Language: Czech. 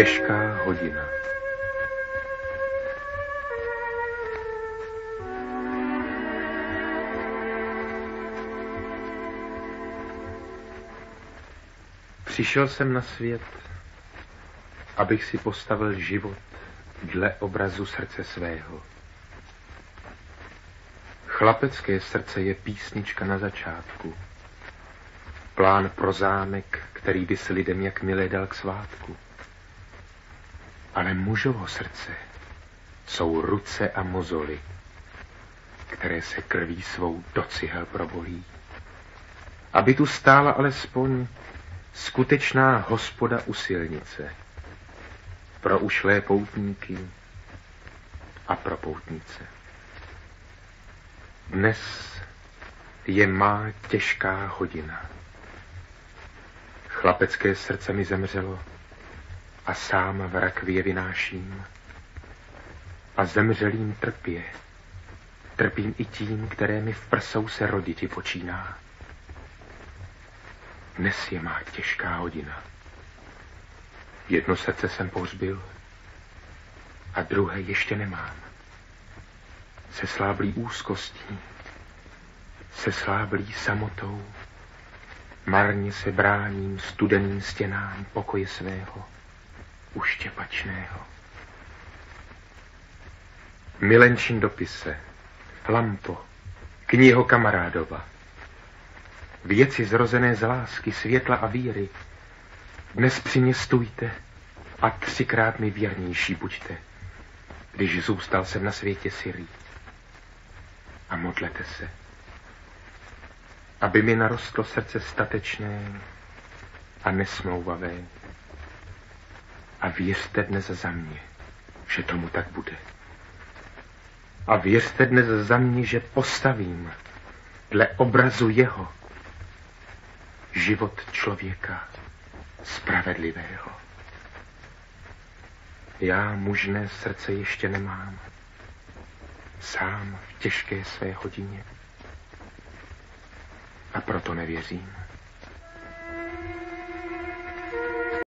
Těžká hodina. Přišel jsem na svět, abych si postavil život dle obrazu srdce svého. Chlapecké srdce je písnička na začátku, plán pro zámek, který by se lidem jak milé dal k svátku. Ale mužovo srdce jsou ruce a mozoly, které se krví svou do cihel probolí. Aby tu stála alespoň skutečná hospoda u silnice pro ušlé poutníky a pro poutnice. Dnes je má těžká hodina. Chlapecké srdce mi zemřelo a sám v rakvě vynáším. A zemřelým trpě. Trpím i tím, které mi v prsou se roditi počíná. Dnes je má těžká hodina. Jedno srdce jsem pohřbil a druhé ještě nemám. Se sláblí úzkostí, se sláblí samotou, marně se bráním studeným stěnám pokoje svého, uštěpačného. Milenčin dopise, lampo, kniho kamarádova, věci zrozené z lásky, světla a víry, dnes při mě stůjte a 3krát mi věrnější buďte, když zůstal jsem na světě sirý. A modlete se, aby mi narostlo srdce statečné a nesmlouvavé. A věřte dnes za mě, že tomu tak bude. A věřte dnes za mě, že postavím dle obrazu jeho život člověka spravedlivého. Já mužné srdce ještě nemám, sám v těžké své hodině. A proto nevěřím.